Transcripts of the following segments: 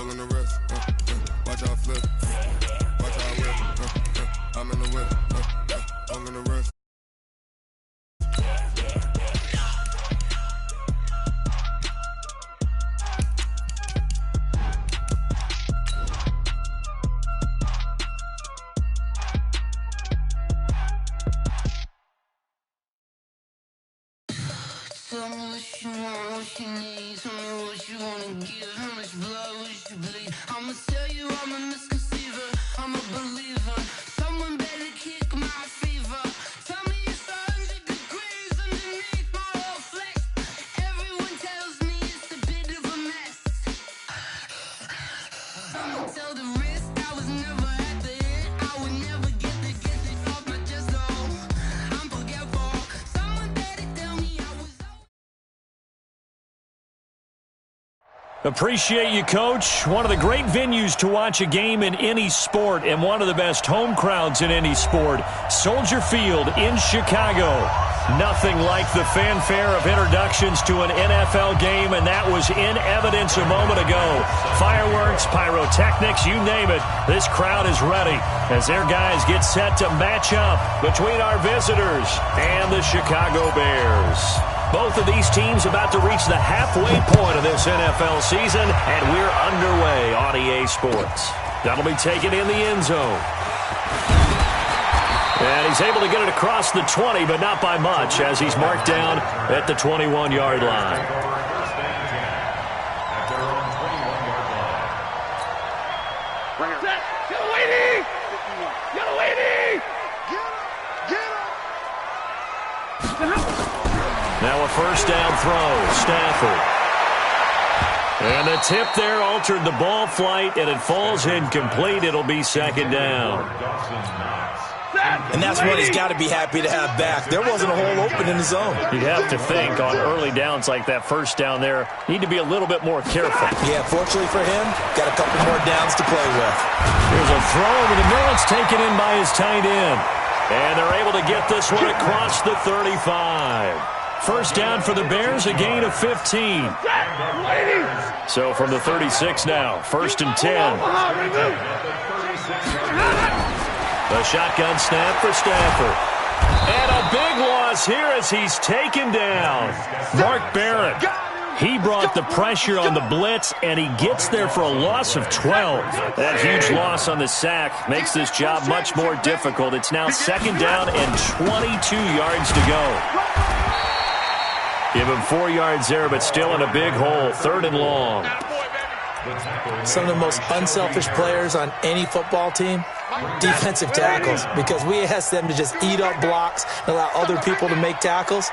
pulling the wrist. Watch out flip. Watch out whip. I'm in the whip. I'm in the wrist. Tell me what you want, what you need. Tell me what you wanna give. How much blood would you bleed? I'ma tell you I'm a misconceiver. I'm a believer. Someone better kick my fever. Tell me it's 100 degrees underneath my whole flesh. Everyone tells me it's a bit of a mess. I'ma tell the risk I was never at the end. I would never get it off my chest. Oh, I'm forgetful. Someone better tell me I was. Appreciate you, Coach. One of the great venues to watch a game in any sport and one of the best home crowds in any sport. Soldier Field in Chicago. Nothing like the fanfare of introductions to an NFL game, and that was in evidence a moment ago. Fireworks, pyrotechnics, you name it. This crowd is ready as their guys get set to match up between our visitors and the Chicago Bears. Both of these teams about to reach the halfway point of this NFL season, and we're underway on EA Sports. That'll be taken in the end zone. And he's able to get it across the 20, but not by much, as he's marked down at the 21-yard line. Now a first down throw, Stafford. And the tip there altered the ball flight, and it falls incomplete. It'll be second down. And that's what he's got to be happy to have back. There wasn't a hole open in the zone. You'd have to think on early downs like that first down there, need to be a little bit more careful. Yeah, fortunately for him, got a couple more downs to play with. Here's a throw over the middle. It's taken in by his tight end. And they're able to get this one across the 35. First down for the Bears, a gain of 15. So from the 36 now, first and 10. The shotgun snap for Stafford. And a big loss here as he's taken down. Mark Barrett. He brought the pressure on the blitz, and he gets there for a loss of 12. That huge loss on the sack makes this job much more difficult. It's now second down and 22 yards to go. Give him 4 yards there, but still in a big hole. Third and long. Some of the most unselfish players on any football team, defensive tackles, because we ask them to just eat up blocks and allow other people to make tackles.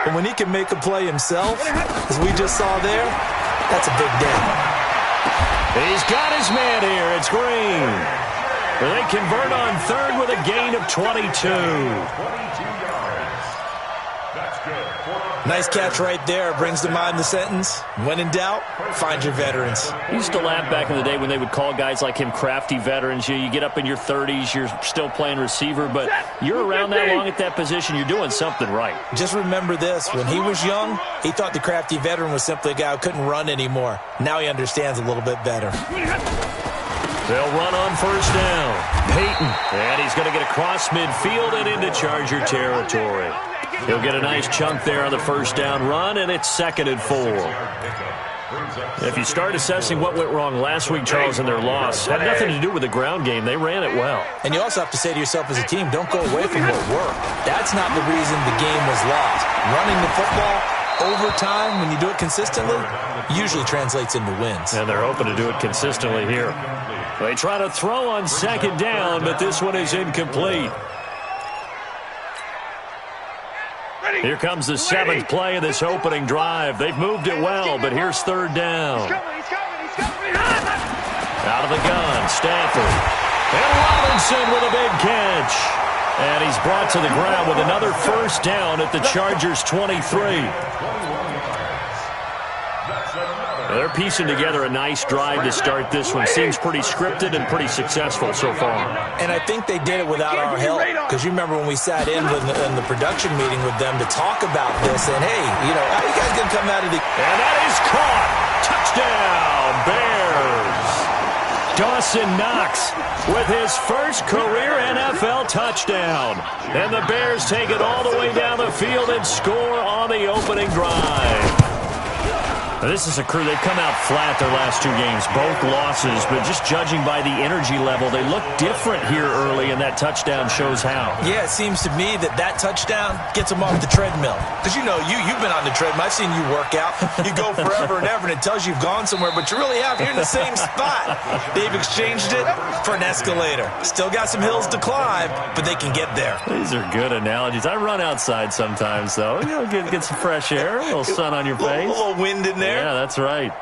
And when he can make a play himself, as we just saw there, that's a big day. He's got his man here. It's Green. They convert on third with a gain of 22. Nice catch right there. Brings to mind the sentence, when in doubt, find your veterans. I used to laugh back in the day when they would call guys like him crafty veterans. You get up in your 30s, you're still playing receiver, but you're around that long at that position, you're doing something right. Just remember this. When he was young, he thought the crafty veteran was simply a guy who couldn't run anymore. Now he understands a little bit better. They'll run on first down. Peyton, and he's going to get across midfield and into Charger territory. He'll get a nice chunk there on the first down run, and it's second and 4. If you start assessing what went wrong last week, Charles, in their loss, had nothing to do with the ground game. They ran it well. And you also have to say to yourself as a team, don't go away from what worked. That's not the reason the game was lost. Running the football over time, when you do it consistently, usually translates into wins. And they're hoping to do it consistently here. They try to throw on second down, but this one is incomplete. Here comes the 7th play of this opening drive. They've moved it well, but here's third down. Out of the gun, Stafford. And Robinson with a big catch. And he's brought to the ground with another first down at the Chargers' 23. They're piecing together a nice drive to start this one. Seems pretty scripted and pretty successful so far. And I think they did it without our help. Because you remember when we sat in the production meeting with them to talk about this, and hey, you know, how are you guys going to come out of the... And that is caught. Touchdown, Bears. Dawson Knox with his first career NFL touchdown. And the Bears take it all the way down the field and score on the opening drive. Now, this is a crew, they've come out flat their last two games, both losses, but just judging by the energy level, they look different here early, and that touchdown shows how. Yeah, it seems to me that touchdown gets them off the treadmill. Because, you've been on the treadmill. I've seen you work out. You go forever and ever, and it tells you you've gone somewhere, but you really have. You're in the same spot. They've exchanged it for an escalator. Still got some hills to climb, but they can get there. These are good analogies. I run outside sometimes, though. Get some fresh air, a little sun on your face. A little wind in there. Yeah, that's right.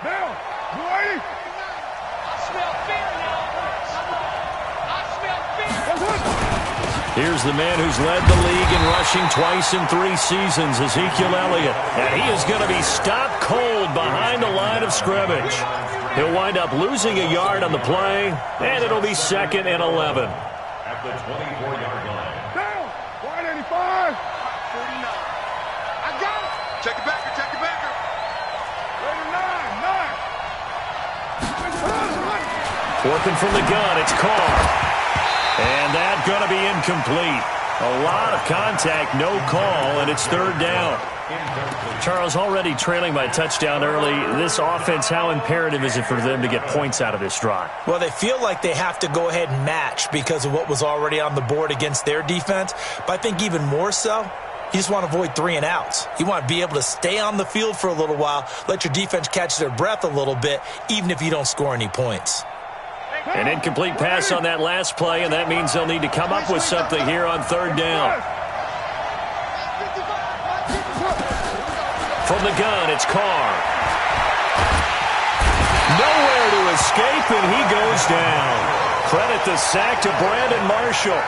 Now, you ready? I smell fear now. I smell fear. Here's the man who's led the league in rushing twice in 3 seasons, Ezekiel Elliott. And he is going to be stopped cold behind the line of scrimmage. He'll wind up losing a yard on the play, and it'll be 2nd and 11. At the 24-yard line. Down, 185. 49. I got it. Check it backer, check it backer. Working from the gun, it's Carr. And that's going to be incomplete. A lot of contact, no call, and it's 3rd down. Charles, already trailing by a touchdown early. This offense, how imperative is it for them to get points out of this drive? Well, they feel like they have to go ahead and match because of what was already on the board against their defense. But I think even more so, you just want to avoid 3 and outs. You want to be able to stay on the field for a little while, let your defense catch their breath a little bit, even if you don't score any points. An incomplete pass on that last play, and that means they'll need to come up with something here on 3rd down. From the gun, it's Carr. Nowhere to escape, and he goes down. Credit the sack to Brandon Marshall.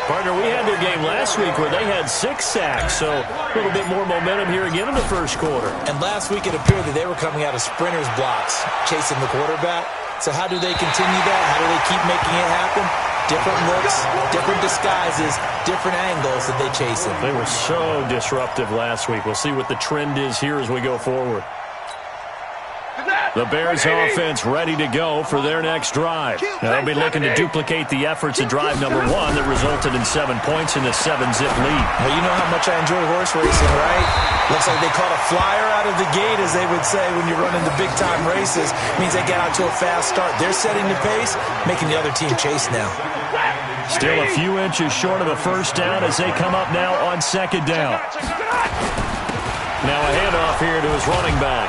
Partner, we had their game last week where they had 6 sacks, so a little bit more momentum here again in the first quarter. And last week it appeared that they were coming out of sprinters blocks, chasing the quarterback. So how do they continue that? How do they keep making it happen? Different looks, different disguises, different angles that they chase him. They were so disruptive last week. We'll see what the trend is here as we go forward. The Bears offense ready to go for their next drive. Now, they'll be looking to duplicate the efforts of drive number 1 that resulted in 7 points in the 7-zip lead. Well, you know how much I enjoy horse racing, right? Looks like they caught a flyer out of the gate, as they would say when you're running the big-time races. Means they get out to a fast start. They're setting the pace, making the other team chase now. Still a few inches short of a first down as they come up now on 2nd down. Now a handoff here to his running back.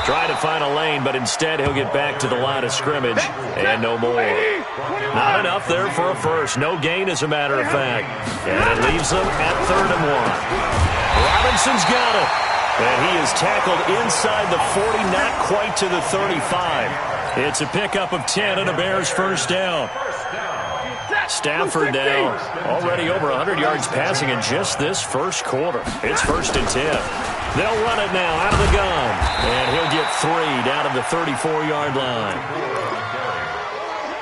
Try to find a lane, but instead he'll get back to the line of scrimmage, and no more. Not enough there for a first. No gain, as a matter of fact. And it leaves them at 3rd and 1. Robinson's got it. And he is tackled inside the 40, not quite to the 35. It's a pickup of 10 and a Bears first down. Stafford now already over 100 yards passing in just this first quarter. It's 1st and 10. They'll run it now out of the gun. And he'll get 3 down to the 34-yard line.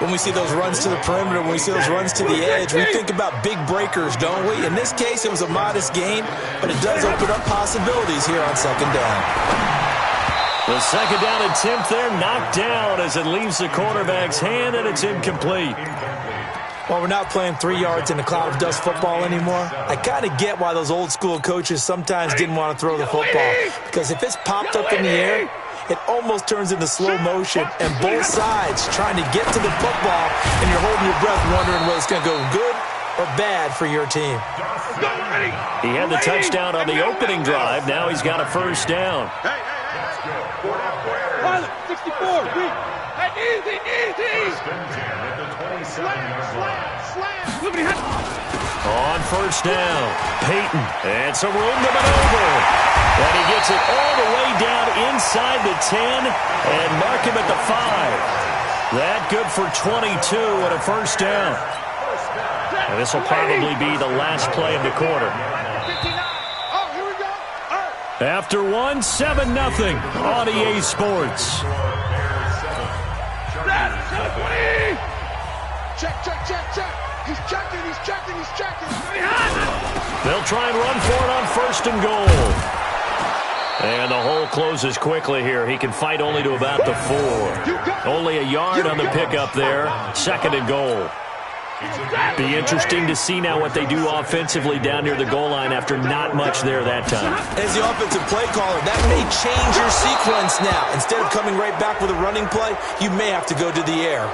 When we see those runs to the perimeter, when we see those runs to the edge, we think about big breakers, don't we? In this case, it was a modest gain, but it does open up possibilities here on 2nd down. The 2nd down attempt there knocked down as it leaves the quarterback's hand, and it's incomplete. Well, we're not playing 3 yards in a cloud of dust football anymore. I kind of get why those old school coaches sometimes didn't want to throw the football. Because if it's popped up in the air, it almost turns into slow motion. And both sides trying to get to the football, and you're holding your breath wondering whether it's going to go good or bad for your team. He had the touchdown on the opening drive. Now he's got a first down. Pilot, 64, weak. Easy. On first down, Peyton, and some room to maneuver. And he gets it all the way down inside the 10 and mark him at the 5. That good for 22 and a first down. And this will probably be the last play of the quarter. After 1, 7-0 on EA Sports. Check. He's checking. They'll try and run for it on 1st and goal. And the hole closes quickly here. He can fight only to about the 4. Only a yard on the pickup there. 2nd and goal. Be interesting to see now what they do offensively down near the goal line after not much there that time. As the offensive play caller, that may change your sequence now. Instead of coming right back with a running play, you may have to go to the air.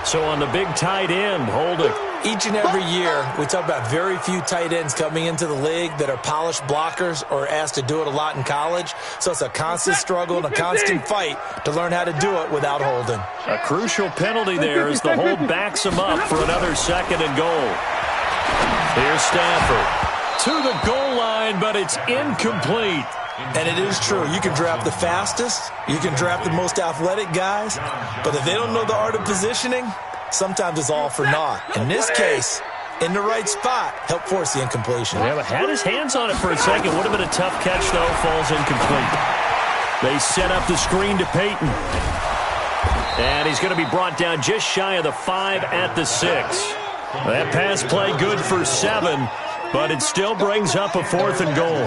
So on the big tight end, holding. Each and every year, we talk about very few tight ends coming into the league that are polished blockers or asked to do it a lot in college. So it's a constant struggle and a constant fight to learn how to do it without holding. A crucial penalty there as the hold backs him up for another 2nd and goal. Here's Stafford to the goal line, but it's incomplete. And it is true. You can draft the fastest. You can draft the most athletic guys. But if they don't know the art of positioning, sometimes it's all for naught. In this case, in the right spot, helped force the incompletion. Yeah, but had his hands on it for a second. Would have been a tough catch, though. Falls incomplete. They set up the screen to Peyton. And he's going to be brought down just shy of the 5 at the 6. That pass play good for 7, but it still brings up a 4th and goal.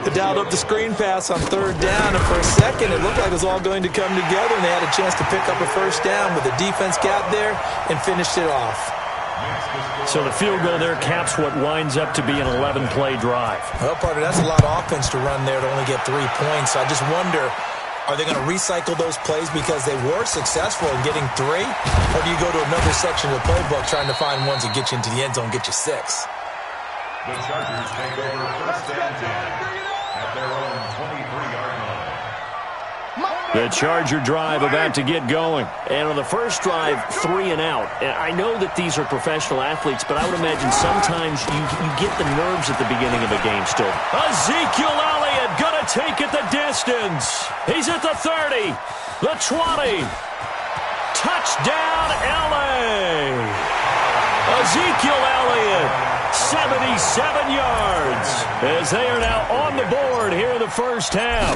They dialed up the screen pass on 3rd down, and for a second it looked like it was all going to come together, and they had a chance to pick up a 1st down with the defense got there and finished it off. So the field goal there caps what winds up to be an 11-play drive. Well, partner, that's a lot of offense to run there to only get 3 points. So I just wonder, are they going to recycle those plays because they were successful in getting 3? Or do you go to another section of the playbook trying to find ones that get you into the end zone and get you 6? The Chargers take over 1st and 10 at their own 23-yard line. The Charger drive about to get going. And on the first drive, 3 and out. I know that these are professional athletes, but I would imagine sometimes you get the nerves at the beginning of a game still. Ezekiel Elliott going to take it the distance. He's at the 30, the 20. Touchdown, L.A. Ezekiel Elliott, 77 yards, as they are now on the board here in the first half.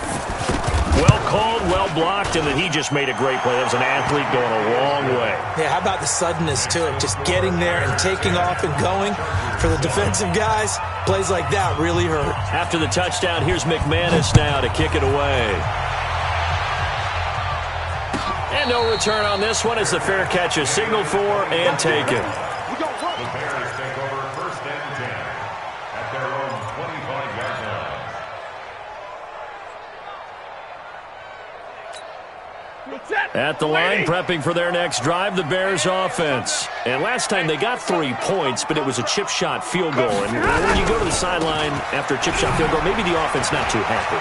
Well called, well blocked, and then he just made a great play. That was an athlete going a long way. Yeah, how about the suddenness to it? Just getting there and taking off and going. For the defensive guys, plays like that really hurt. After the touchdown, here's McManus now to kick it away. And no return on this one as the fair catch is signaled for and taken. The Bears take over 1st and 10 at their own 25-yard line. At the line, prepping for their next drive, the Bears offense. And last time they got 3 points, but it was a chip shot field goal. And when you go to the sideline after a chip shot field goal, maybe the offense not too happy.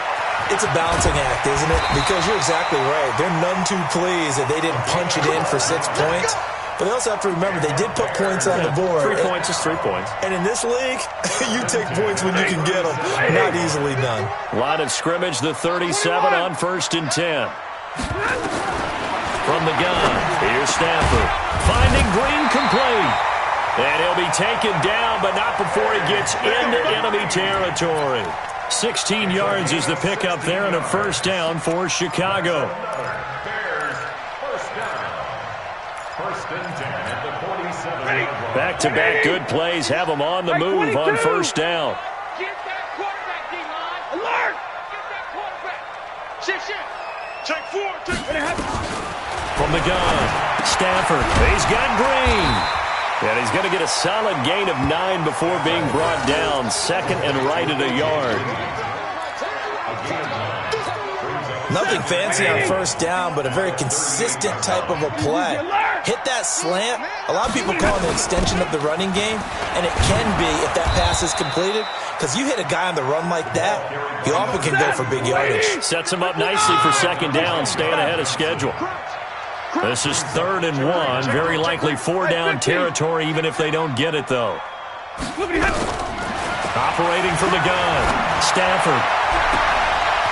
It's a balancing act, isn't it? Because you're exactly right. They're none too pleased that they didn't punch it in for 6 points. But they also have to remember they did put points on the board. 3 points is 3 points. And in this league, you take points when you can get them. Not easily done. Line of scrimmage, the 37 on 1st and 10. From the gun, here's Stafford. Finding Green complete. And he'll be taken down, but not before he gets into enemy territory. 16 yards is the pickup there and a 1st down for Chicago. Bears, 1st down. 1st and 10 at the 47-yard line. Back-to-back good plays have them on the move on 1st down. Get that quarterback, D-line. Alert! Get that quarterback. Shift. Take 4. From the gun, Stafford. He's got Green. And he's going to get a solid gain of 9 before being brought down. 2nd and right at a yard. Nothing fancy on 1st down, but a very consistent type of a play. Hit that slant. A lot of people call it an extension of the running game, and it can be if that pass is completed. Because you hit a guy on the run like that, he often can go for big yardage. Sets him up nicely for 2nd down, staying ahead of schedule. This is 3rd and 1. Very likely 4-down territory, even if they don't get it, though. Operating from the gun, Stafford.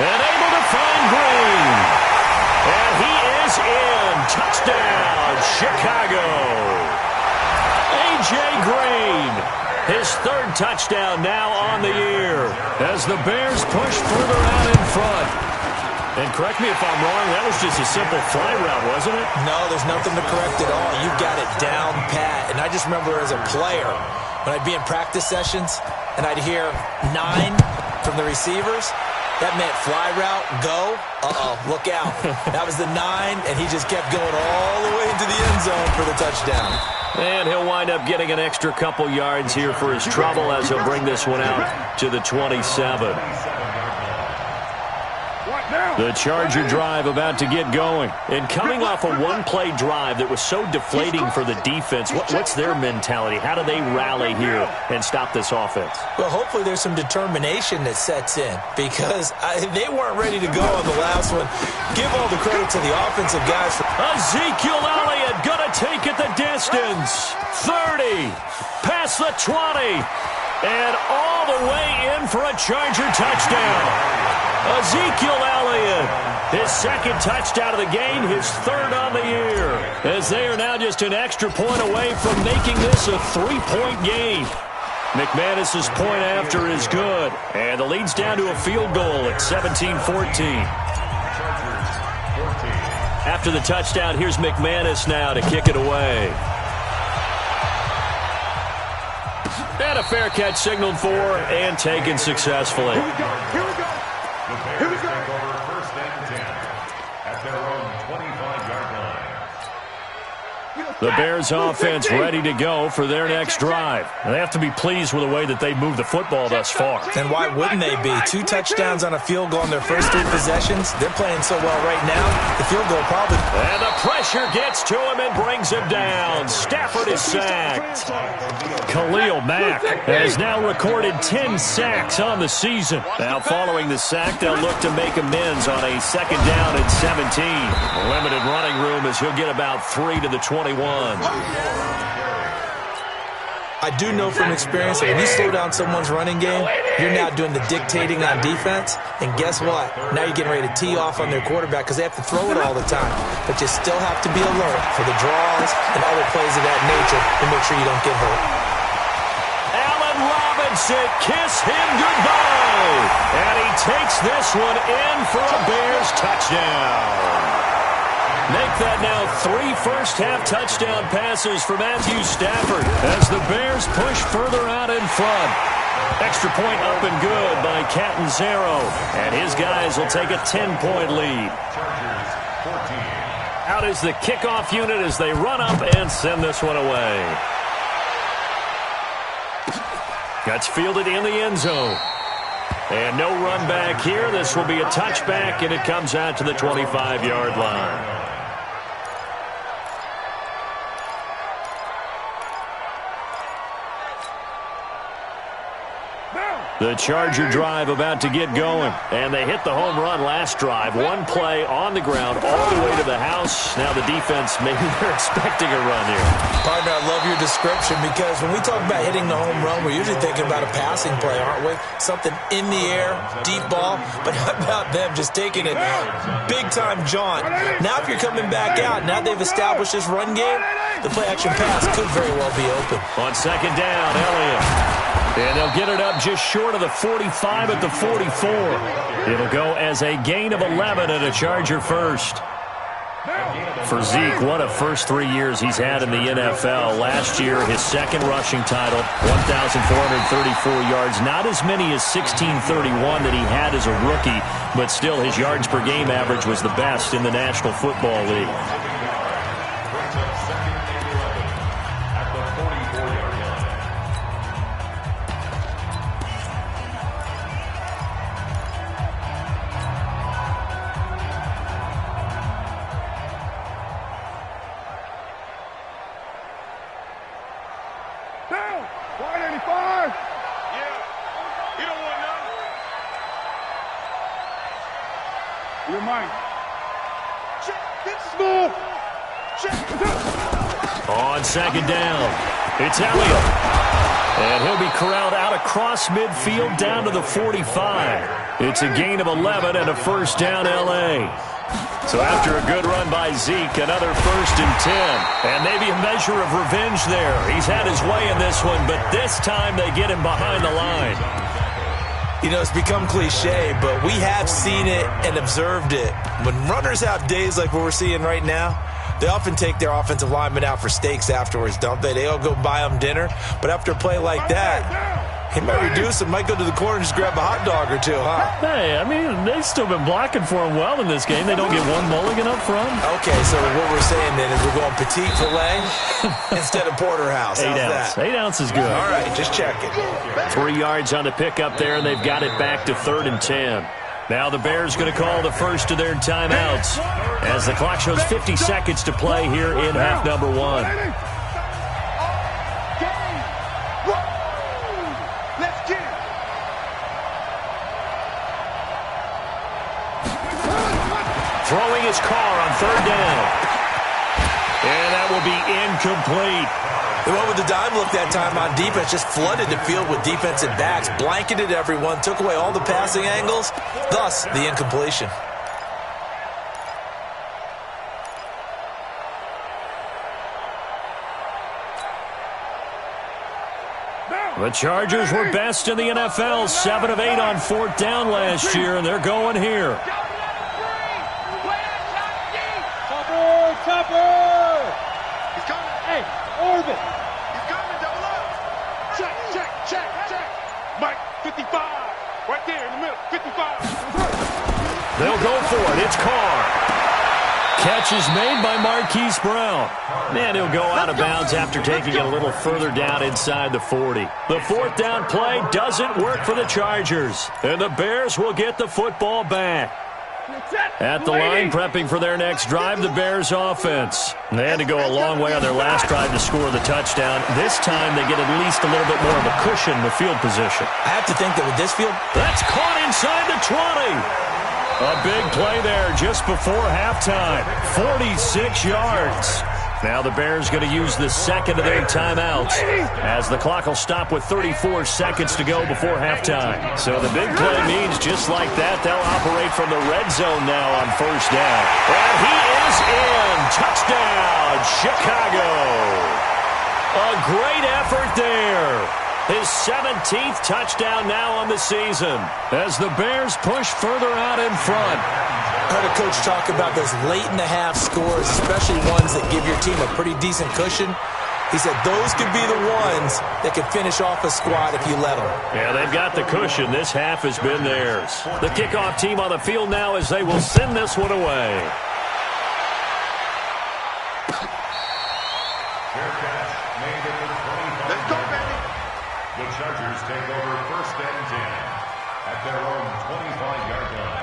And able to find Green. And he is in. Touchdown, Chicago. A.J. Green. His 3rd touchdown now on the year as the Bears push further out in front. And correct me if I'm wrong, that was just a simple fly route, wasn't it? No, there's nothing to correct at all. You've got it down pat. And I just remember as a player, when I'd be in practice sessions and I'd hear 9, from the receivers, that meant fly route, go, look out. That was the 9, and he just kept going all the way into the end zone for the touchdown. And he'll wind up getting an extra couple yards here for his trouble as he'll bring this one out to the 27. The Charger drive about to get going. And coming off a one-play drive that was so deflating for the defense, what's their mentality? How do they rally here and stop this offense? Well, hopefully there's some determination that sets in because they weren't ready to go on the last one. Give all the credit to the offensive guys. Ezekiel Elliott going to take it the distance. 30, past the 20, and all the way in for a Charger touchdown. Ezekiel Elliott, his second touchdown of the game, his third on the year, as they are now just an extra point away from making this a 3-point game. McManus's point after is good, and the lead's down to a field goal at 17-14. After the touchdown, here's McManus now to kick it away. And a fair catch signaled for and taken successfully. Here we go. Here we go. The Bears take over 1st and 10 at their own 25-yard line. The Bears offense ready to go for their next drive. They have to be pleased with the way that they moved the football thus far. And why wouldn't they be? 2 touchdowns on a field goal in their first 3 possessions. They're playing so well right now, the field goal probably... And the pressure gets to him and brings him down. Stafford is sacked. Khalil Mack has now recorded 10 sacks on the season. Now following the sack, they'll look to make amends on a 2nd down and 17. Limited running room as he'll get about 3 to the 21. I do know from experience that when you slow down someone's running game, you're now doing the dictating on defense. And guess what? Now you're getting ready to tee off on their quarterback because they have to throw it all the time. But you still have to be alert for the draws and other plays of that nature to make sure you don't get hurt. Allen Robinson, kiss him goodbye. And he takes this one in for a Bears touchdown. Make that now 3 first-half touchdown passes for Matthew Stafford as the Bears push further out in front. Extra point up and good by Catanzaro, and his guys will take a 10-point lead. Out is the kickoff unit as they run up and send this one away. That's fielded in the end zone. And no run back here. This will be a touchback, and it comes out to the 25-yard line. The Charger drive about to get going, and they hit the home run last drive. 1 play on the ground all the way to the house. Now the defense, maybe they're expecting a run here. Partner, I love your description because when we talk about hitting the home run, we're usually thinking about a passing play, aren't we? Something in the air, deep ball. But how about them just taking it big-time jaunt? Now if you're coming back out, now they've established this run game, the play-action pass could very well be open. On 2nd down, Elliott. And they'll get it up just short of the 45 at the 44. It'll go as a gain of 11 and a Charger first. For Zeke, what a first 3 years he's had in the NFL. Last year, his 2nd rushing title, 1,434 yards. Not as many as 1,631 that he had as a rookie, but still his yards per game average was the best in the National Football League. You're mine. On 2nd down, it's Elliott. And he'll be corralled out across midfield down to the 45. It's a gain of 11 and a first down, L.A. So after a good run by Zeke, another 1st and 10. And maybe a measure of revenge there. He's had his way in this one, but this time they get him behind the line. You know, it's become cliche, but we have seen it and observed it. When runners have days like what we're seeing right now, they often take their offensive linemen out for steaks afterwards, don't they? They all go buy them dinner. But after a play like that, He might reduce and might go to the corner and just grab a hot dog or two, huh? Hey, I mean, they've still been blocking for him well in this game. They don't get one mulligan up front. Okay, so what we're saying then is we're going petite filet instead of porterhouse. 8 ounce. That? 8 ounce is good. All right, just checking. 3 yards on the pickup there, and they've got it back to 3rd and 10. Now the Bears going to call the first of their timeouts as the clock shows 50 seconds to play here in half number 1. Throwing his car on 3rd down. And that will be incomplete. They went with the dime look that time on defense, just flooded the field with defensive backs, blanketed everyone, took away all the passing angles, thus the incompletion. The Chargers were best in the NFL, 7 of 8 on 4th down last year, and they're going here. Topper! He's coming. Hey, Orbit. He's coming, double up. Check. Mike, 55. Right there in the middle, 55. They'll go for it. It's Carr. Catch is made by Marquise Brown. And he'll go out of bounds after taking it a little further down inside the 40. The 4th down play doesn't work for the Chargers. And the Bears will get the football back. At the line, prepping for their next drive, the Bears offense. They had to go a long way on their last drive to score the touchdown. This time, they get at least a little bit more of a cushion with field position. I have to think that with this field, that's caught inside the 20. A big play there just before halftime. 46 yards. Now the Bears going to use the second of their timeouts as the clock will stop with 34 seconds to go before halftime. So the big play means just like that, they'll operate from the red zone now on 1st down. And he is in. Touchdown, Chicago. A great effort there. His 17th touchdown now on the season as the Bears push further out in front. I heard a coach talk about those late-in-the-half scores, especially ones that give your team a pretty decent cushion. He said those could be the ones that could finish off a squad if you let them. Yeah, they've got the cushion. This half has been theirs. The kickoff team on the field now as they will send this one away. Let's go, baby. The Chargers take over 1st and 10 at their own 25-yard line.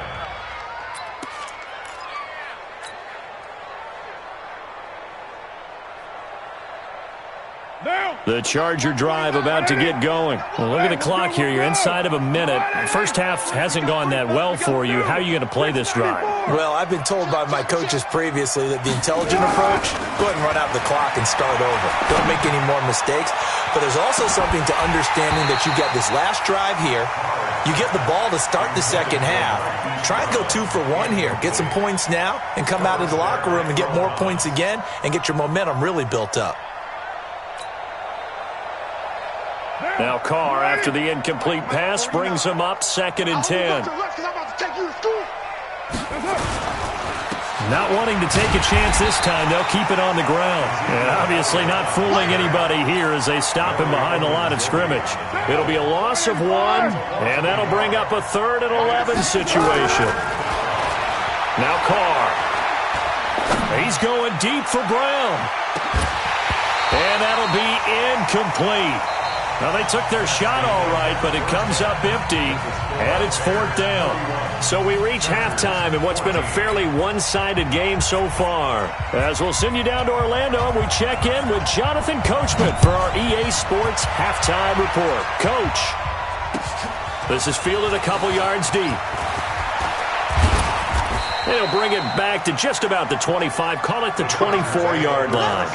The Charger drive about to get going. Well, look at the clock here. You're inside of a minute. First half hasn't gone that well for you. How are you going to play this drive? Well, I've been told by my coaches previously that the intelligent approach, go ahead and run out the clock and start over. Don't make any more mistakes. But there's also something to understanding that you get this last drive here. You get the ball to start the second half. Try and go 2 for 1 here. Get some points now and come out of the locker room and get more points again and get your momentum really built up. Now Carr, after the incomplete pass, brings him up 2nd and 10. Not wanting to take a chance this time, they'll keep it on the ground. And obviously not fooling anybody here as they stop him behind the line of scrimmage. It'll be a loss of 1, and that'll bring up a 3rd and 11 situation. Now Carr. He's going deep for Brown. And that'll be incomplete. Now, they took their shot all right, but it comes up empty, and it's 4th down. So we reach halftime in what's been a fairly one-sided game so far. As we'll send you down to Orlando, we check in with Jonathan Coachman for our EA Sports Halftime Report. Coach, this is fielded a couple yards deep. They'll bring it back to just about the 25, call it the 24-yard line.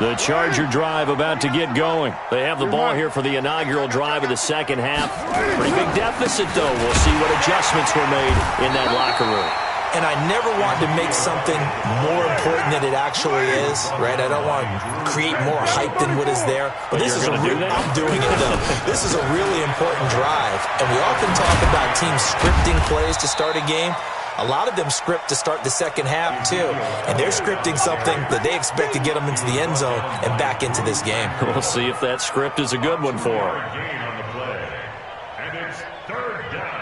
The Charger drive about to get going. They have the ball here for the inaugural drive of the second half. Pretty big deficit, though. We'll see what adjustments were made in that locker room. And I never want to make something more important than it actually is, right? I don't want to create more hype than what is there. But this is I'm doing it, though. This is a really important drive. And we often talk about teams scripting plays to start a game. A lot of them script to start the second half, too. And they're scripting something that they expect to get them into the end zone and back into this game. We'll see if that script is a good one for them. Gain on the play. And it's third down.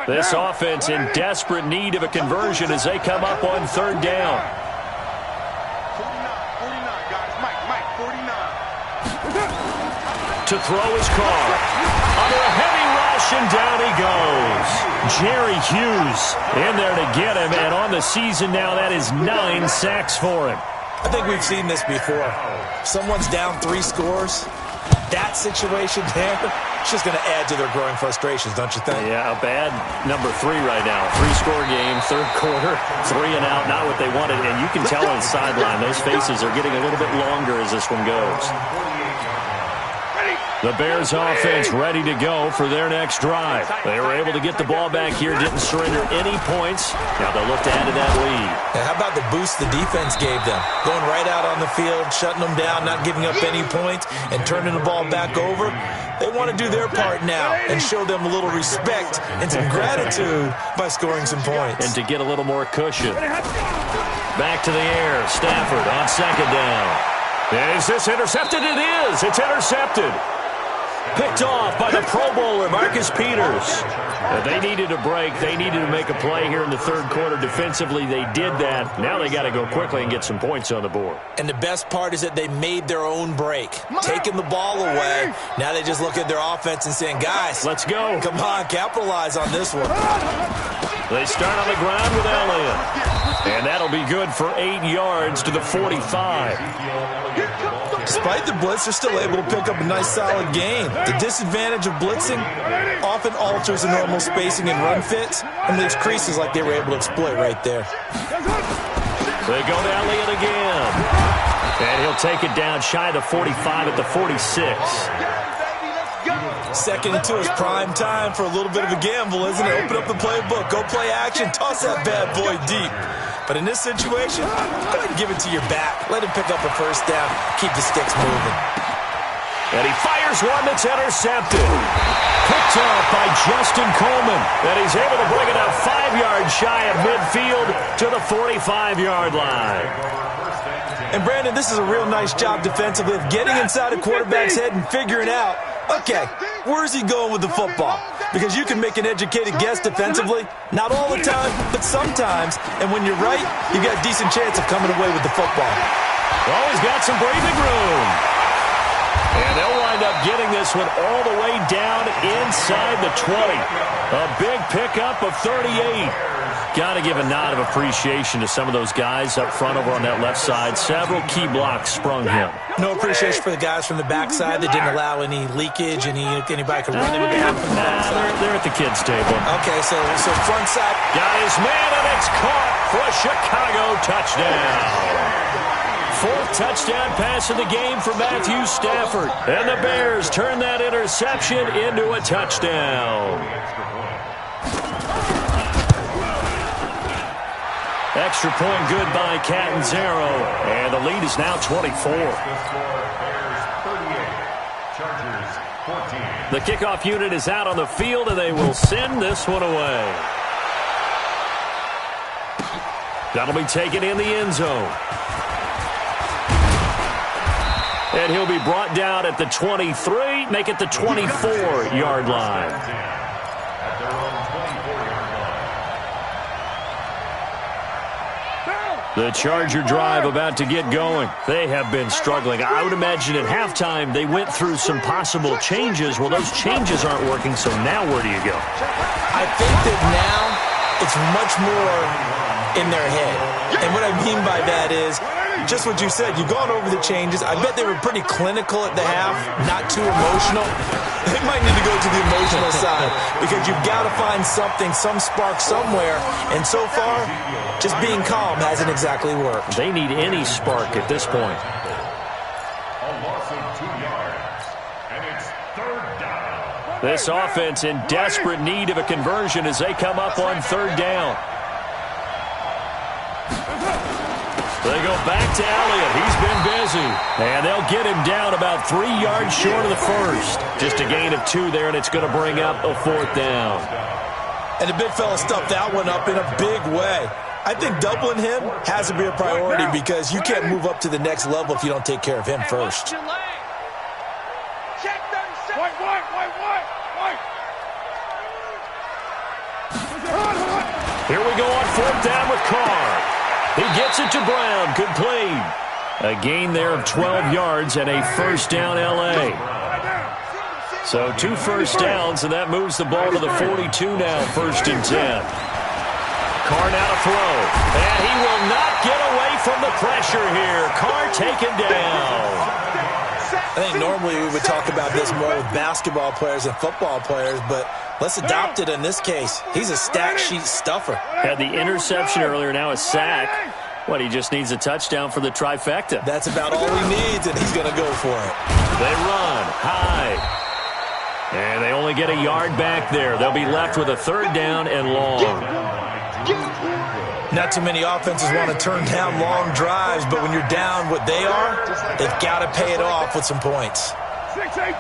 This offense in desperate need of a conversion as they come up on third down. 49, guys. Mike, 49. To throw his car. Under a heavy rush, and down he goes. Jerry Hughes in there to get him, and on the season now, that is 9 sacks for him. I think we've seen this before. Someone's down 3 scores. That situation there, it's just going to add to their growing frustrations, don't you think? Yeah, a bad number 3 right now. 3-score game, third quarter, 3 and out, not what they wanted. And you can tell on the sideline, those faces are getting a little bit longer as this one goes. The Bears offense ready to go for their next drive. They were able to get the ball back here, didn't surrender any points. Now they'll look to add to that lead. And how about the boost the defense gave them? Going right out on the field, shutting them down, not giving up any points, and turning the ball back over. They want to do their part now and show them a little respect and some gratitude by scoring some points. And to get a little more cushion. Back to the air. Stafford on second down. Is this intercepted? It is. It's intercepted. Picked off by the Pro Bowler, Marcus Peters. They needed a break. They needed to make a play here in the third quarter. Defensively, they did that. Now they got to go quickly and get some points on the board. And the best part is that they made their own break. Taking the ball away. Now they just look at their offense and saying, guys, let's go. Come on, capitalize on this one. They start on the ground with Elliott. And that'll be good for 8 yards to the 45. Despite the blitz, they're still able to pick up a nice, solid gain. The disadvantage of blitzing often alters the normal spacing and run fits and leaves creases like they were able to exploit right there. They go to Elliott again. And he'll take it down shy of the 45 at the 46. Second and 2 is prime time for a little bit of a gamble, isn't it? Open up the playbook, go play action, toss that bad boy deep. But in this situation, go ahead and give it to your back. Let him pick up a first down, keep the sticks moving. And he fires one that's intercepted. Picked off by Justin Coleman. And he's able to bring it up 5 yards shy of midfield to the 45-yard line. And Brandon, this is a real nice job defensively of getting inside a quarterback's head and figuring out, okay, where's he going with the football? Because you can make an educated guess defensively. Not all the time, but sometimes. And when you're right, you've got a decent chance of coming away with the football. Well, he's got some breathing room. And they'll wind up getting this one all the way down inside the 20. A big pickup of 38. Got to give a nod of appreciation to some of those guys up front over on that left side. Several key blocks sprung him. No appreciation for the guys from the backside that didn't allow any leakage, anybody could run into them from the backside. They're at the kids' table. Okay, so front side. Got his man, and it's caught for a Chicago touchdown. 4th touchdown pass of the game for Matthew Stafford. And the Bears turn that interception into a touchdown. Extra point good by Catanzaro. And the lead is now 24. The kickoff unit is out on the field, and they will send this one away. That'll be taken in the end zone. And he'll be brought down at the 23, make it the 24-yard line. The Charger drive about to get going. They have been struggling. I would imagine at halftime they went through some possible changes. Well, those changes aren't working, so now where do you go? I think that now it's much more in their head. And what I mean by that is just what you said. You've gone over the changes. I bet they were pretty clinical at the half, not too emotional. They might need to go to the emotional side because you've got to find something, some spark somewhere. And so far, just being calm hasn't exactly worked. They need any spark at this point. A loss of 2 yards, and it's third down. This offense in desperate need of a conversion as they come up on third down. They go back to Elliott. He's been busy. And they'll get him down about 3 yards short of the first. Just a gain of 2 there, and it's going to bring up a 4th down. And the big fella stuffed that one up in a big way. I think doubling him has to be a priority because you can't move up to the next level if you don't take care of him first. Here we go on 4th down with Carr. He gets it to Brown. Good play. A gain there of 12 yards and a 1st down L.A. So 2 first downs, and that moves the ball to the 42 now, 1st and 10. Carr now to throw. And he will not get away from the pressure here. Carr taken down. I think normally we would talk about this more with basketball players and football players, but let's adopt it in this case. He's a stat sheet stuffer. Had the interception earlier, now a sack. What, he just needs a touchdown for the trifecta. That's about all he needs, and he's going to go for it. They run high. And they only get a yard back there. They'll be left with a 3rd down and long. Not too many offenses want to turn down long drives, but when you're down what they are, they've got to pay it off with some points. 6-18.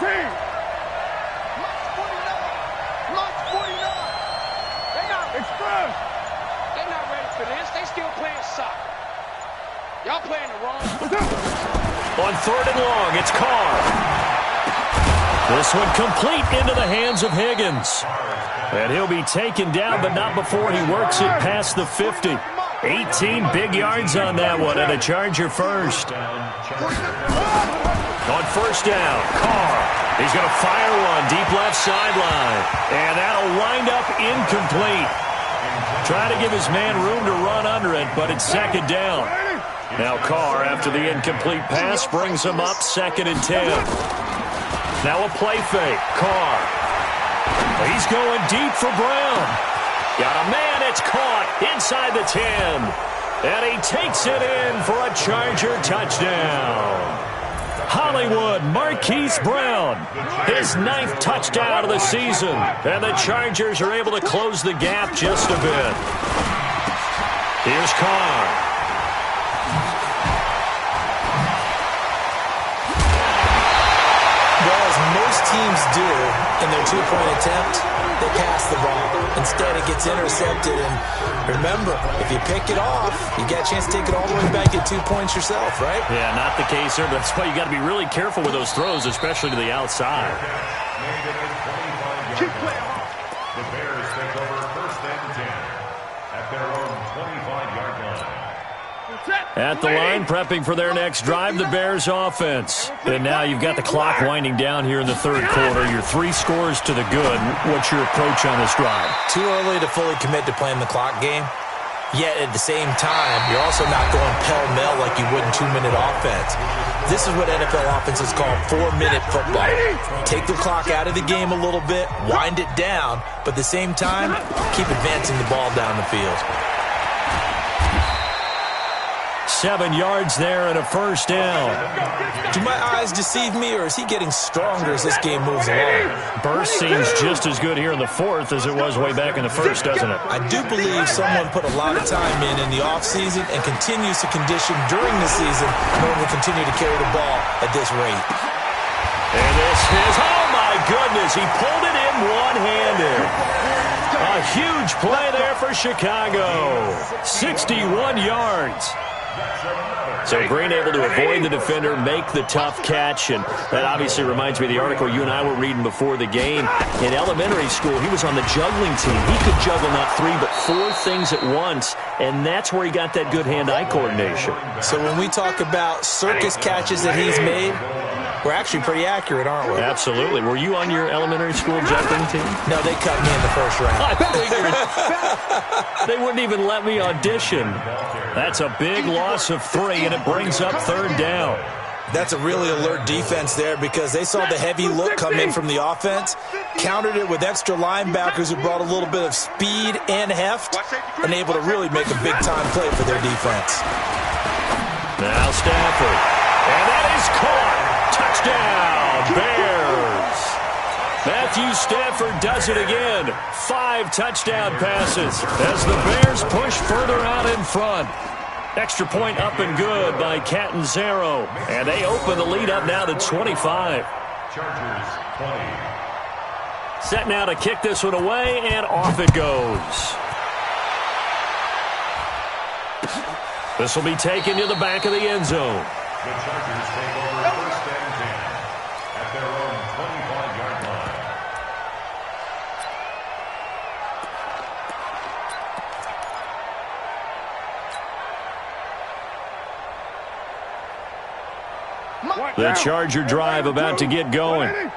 They're not ready for this. They still playing soccer. Y'all playing the wrong. On 3rd and long, it's Carr. This one complete into the hands of Higgins. And he'll be taken down, but not before he works it past the 50. 18 big yards on that one, and a Charger first. On 1st down, Carr. He's going to fire one deep left sideline. And that'll wind up incomplete. Trying to give his man room to run under it, but it's 2nd down. Now Carr, after the incomplete pass, brings him up 2nd and 10. Now a play fake. Carr. He's going deep for Brown. Got a man. It's caught inside the 10. And he takes it in for a Charger touchdown. Hollywood Marquise Brown, his 9th touchdown of the season. And the Chargers are able to close the gap just a bit. Here's Carr. Most teams do in their 2-point attempt, they pass the ball. Instead, it gets intercepted. And remember, if you pick it off, you got a chance to take it all the way back at 2 points yourself, right? Yeah, not the case here, but that's why you got to be really careful with those throws, especially to the outside. The Bears take over 1st and 10 at their own 25-yard line. At the line, prepping for their next drive, the Bears offense. And now you've got the clock winding down here in the 3rd quarter. You're 3 scores to the good. What's your approach on this drive? Too early to fully commit to playing the clock game. Yet at the same time, you're also not going pell-mell like you would in 2-minute offense. This is what NFL offenses call 4-minute football. Take the clock out of the game a little bit, wind it down, but at the same time, keep advancing the ball down the field. 7 yards there and a 1st down. Do my eyes deceive me, or is he getting stronger as this game moves along? Burst seems just as good here in the 4th as it was way back in the 1st, doesn't it? I do believe someone put a lot of time in the offseason and continues to condition during the season in order to continue to carry the ball at this rate. And this is, oh my goodness, he pulled it in one-handed. A huge play there for Chicago. 61 yards. So Green able to avoid the defender, make the tough catch, and that obviously reminds me of the article you and I were reading before the game. In elementary school, he was on the juggling team. He could juggle not 3 but 4 things at once, and that's where he got that good hand-eye coordination. So when we talk about circus catches that he's made, we're actually pretty accurate, aren't we? Absolutely. Were you on your elementary school juggling team? No, they cut me in the 1st round. I figured. They wouldn't even let me audition. That's a big loss of 3, and it brings up 3rd down. That's a really alert defense there because they saw the heavy look come in from the offense, countered it with extra linebackers who brought a little bit of speed and heft, and able to really make a big-time play for their defense. Now Stafford. And that is caught. Touchdown, Bears. Matthew Stafford does it again. 5 touchdown passes as the Bears push further out in front. Extra point up and good by Catanzaro. And they open the lead up now to 25. Chargers 20. Set now to kick this one away, and off it goes. This will be taken to the back of the end zone. The Chargers take over first and 10 at their own 25-yard line. The Charger drive about to get going. Tighten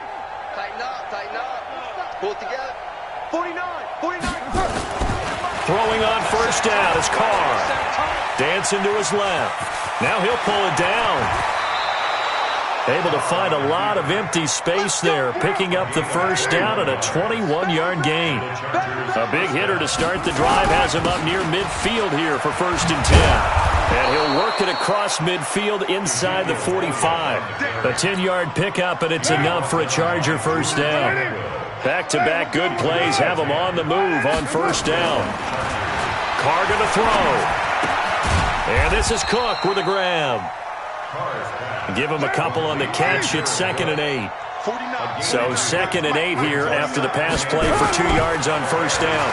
up. Pull it together. 49. Throwing on first down is Carr. Dancing to his left. Now he'll pull it down. Able to find a lot of empty space there, picking up the first down at a 21-yard gain. A big hitter to start the drive has him up near midfield here for first and 10. And he'll work it across midfield inside the 45. A 10-yard pickup, and it's enough for a Charger first down. Back-to-back good plays have him on the move on first down. Carr going to throw. And this is Cook with a grab. Give him a couple on the catch. It's 2nd and 8. So 2nd and 8 here after the pass play for 2 yards on first down.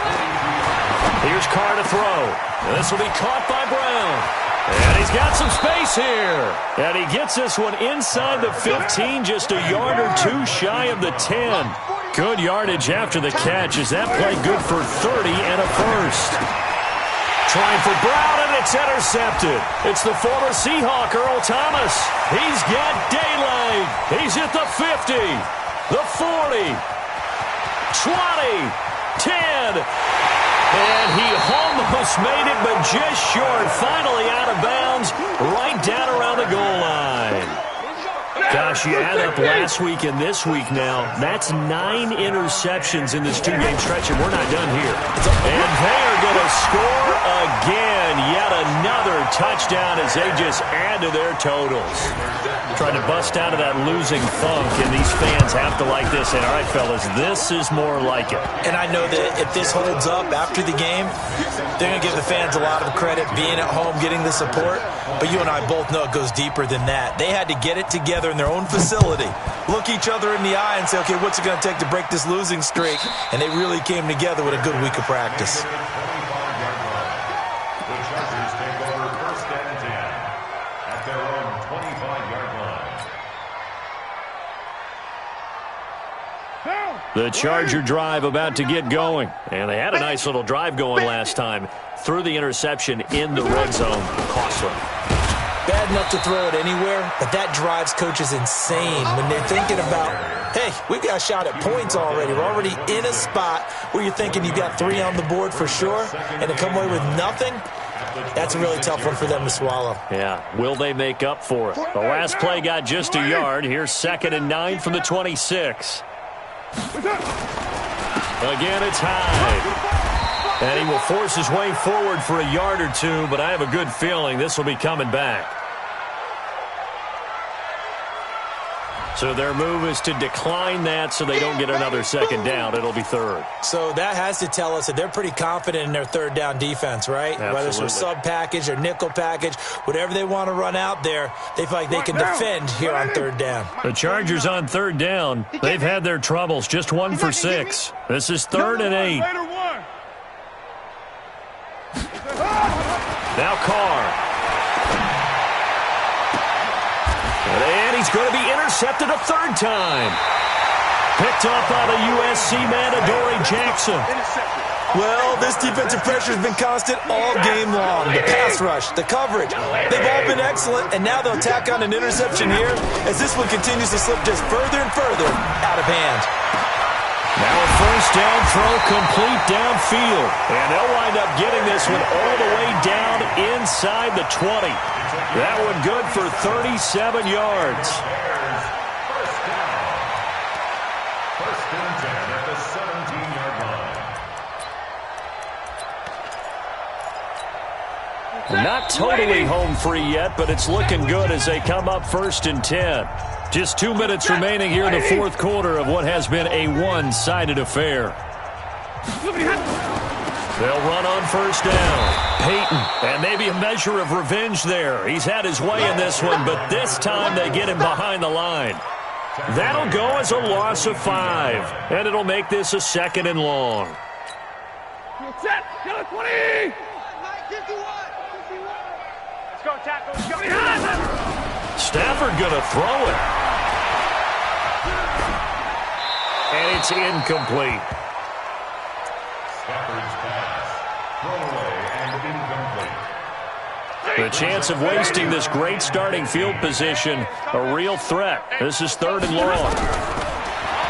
Here's Carr to throw. This will be caught by Brown. And he's got some space here. And he gets this one inside the 15, just a yard or two shy of the 10. Good yardage after the catch. Is that play good for 30 and a first? Trying for Brown, and it's intercepted. It's the former Seahawk, Earl Thomas. He's got daylight. He's at the 50, the 40, 20, 10. And he almost made it, but just short. Finally out of bounds, right down around the goal line. Gosh, you add up last week and this week now, that's 9 interceptions in this 2-game stretch, and we're not done here. And they are going to score again. Yet another touchdown as they just add to their totals. Trying to bust out of that losing funk, and these fans have to like this. And all right, fellas, this is more like it. And I know that if this holds up after the game, they're going to give the fans a lot of credit being at home, getting the support. But you and I both know it goes deeper than that. They had to get it together in their own facility, look each other in the eye and say, okay, what's it going to take to break this losing streak? And they really came together with a good week of practice. The Chargers take over first and 10 at their own 25-yard line. The Charger drive about to get going. And they had a nice little drive going last time. Threw the interception in the red zone. Costly. Bad enough to throw it anywhere, but that drives coaches insane when they're thinking about, hey, we've got a shot at points already. We're already in a spot where you're thinking you've got 3 on the board for sure, and to come away with nothing, that's a really tough one for them to swallow. Yeah, will they make up for it? The last play got just a yard. Here's 2nd and 9 from the 26. Again, it's high. And he will force his way forward for a yard or two, but I have a good feeling this will be coming back. So their move is to decline that so they don't get another 2nd down. It'll be 3rd. So that has to tell us that they're pretty confident in their 3rd down defense, right? Absolutely. Whether it's a sub package or nickel package, whatever they want to run out there, they feel like they can defend here on 3rd down. The Chargers on 3rd down. They've had their troubles. Just 1 for 6. This is 3rd and 8. Now Carr. And he's going to be intercepted a 3rd time. Picked up by the USC man, Adoree Jackson. Well, this defensive pressure has been constant all game long. The pass rush, the coverage, they've all been excellent, and now they'll tack on an interception here as this one continues to slip just further and further out of hand. Now a first down throw complete downfield. And they'll wind up getting this one all the way down inside the 20. That one good for 37 yards. First and 10 at the 17-yard line. Not totally home free yet, but it's looking good as they come up 1st and 10. Just 2 minutes remaining here in the 4th quarter of what has been a one-sided affair. They'll run on first down. Peyton, and maybe a measure of revenge there. He's had his way in this one, but this time they get him behind the line. That'll go as a loss of 5, and it'll make this a 2nd and long. Set, get a 20! Let's go, tackle. Let's go. Stafford gonna throw it. And it's incomplete. Stafford's pass. Throwaway and incomplete. The chance of wasting this great starting field position, a real threat. This is 3rd and long.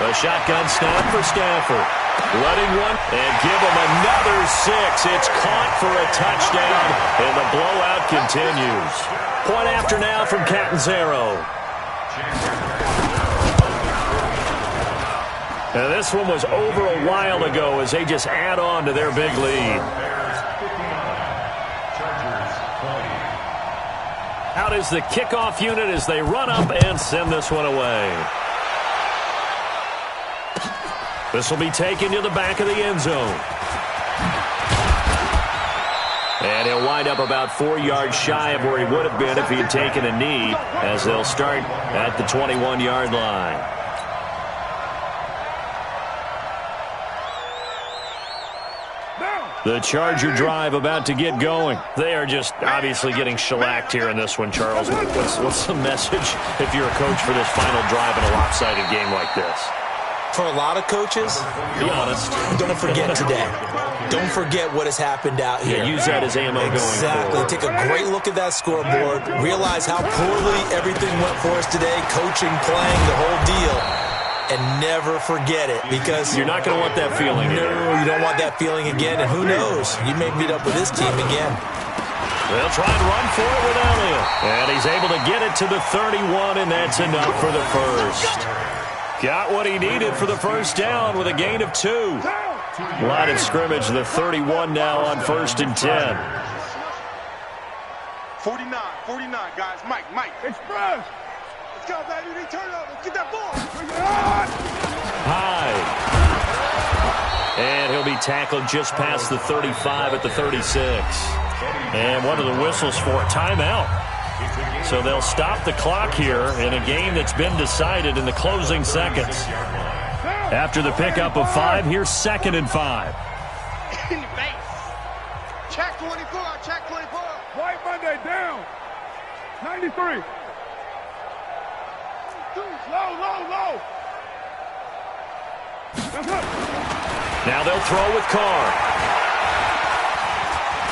A shotgun snap for Stafford. Letting one and give him another 6. It's caught for a touchdown, and the blowout continues. Point after now from Catanzaro. And this one was over a while ago as they just add on to their big lead. Out is the kickoff unit as they run up and send this one away. This will be taken to the back of the end zone. And he'll wind up about 4 yards shy of where he would have been if he had taken a knee, as they'll start at the 21-yard line. The Charger drive about to get going. They are just obviously getting shellacked here in this one, Charles. What's the message if you're a coach for this final drive in a lopsided game like this? For a lot of coaches, be honest. Don't forget today. Don't forget what has happened out here. Yeah, use that as ammo going forward. Take a great look at that scoreboard. Realize how poorly everything went for us today. Coaching, playing, the whole deal. And never forget it, because you're not going to want that feeling. No, you don't want that feeling again. And who knows? You may meet up with this team again. They'll try and run for it with Elliott. And he's able to get it to the 31, and that's enough for the first. Got what he needed for the first down with a gain of 2. Line of scrimmage, the 31 now on 1st and 10. 49, guys. Mike. Express. Let's go, baby. We turn up. Let's get that ball. High. And he'll be tackled just past the 35 at the 36. And what are the whistles for? Timeout. So they'll stop the clock here in a game that's been decided in the closing seconds. After the pickup of 5, here's 2nd and 5. In the base. Check 24. Check 24. White Monday down. 93. Low. Now they'll throw with Carr.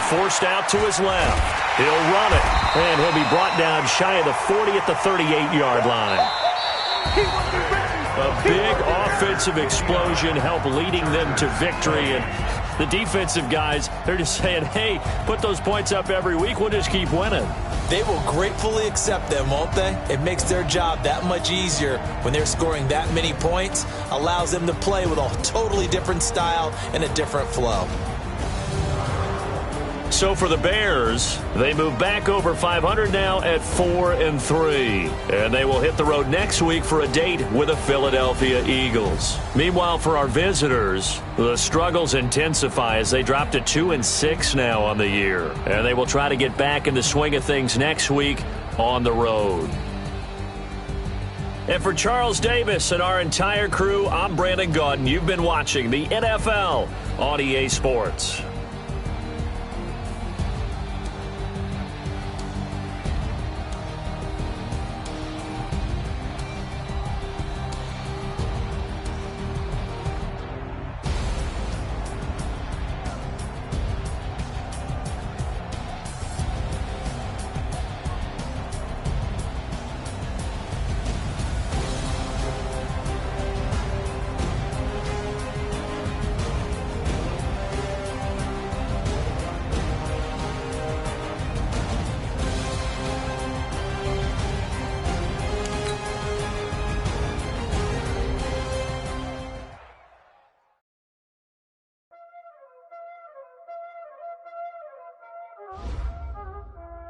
Forced out to his left. He'll run it, and he'll be brought down shy of the 40 at the 38-yard line. A big offensive explosion helped leading them to victory, and the defensive guys, they're just saying, hey, put those points up every week, we'll just keep winning. They will gratefully accept them, won't they? It makes their job that much easier when they're scoring that many points, allows them to play with a totally different style and a different flow. So for the Bears, they move back over 500 now at 4-3. And they will hit the road next week for a date with the Philadelphia Eagles. Meanwhile, for our visitors, the struggles intensify as they drop to 2-6 now on the year. And they will try to get back in the swing of things next week on the road. And for Charles Davis and our entire crew, I'm Brandon Gaudin. You've been watching the NFL on EA Sports.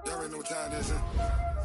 Y'all already know what time it is, huh?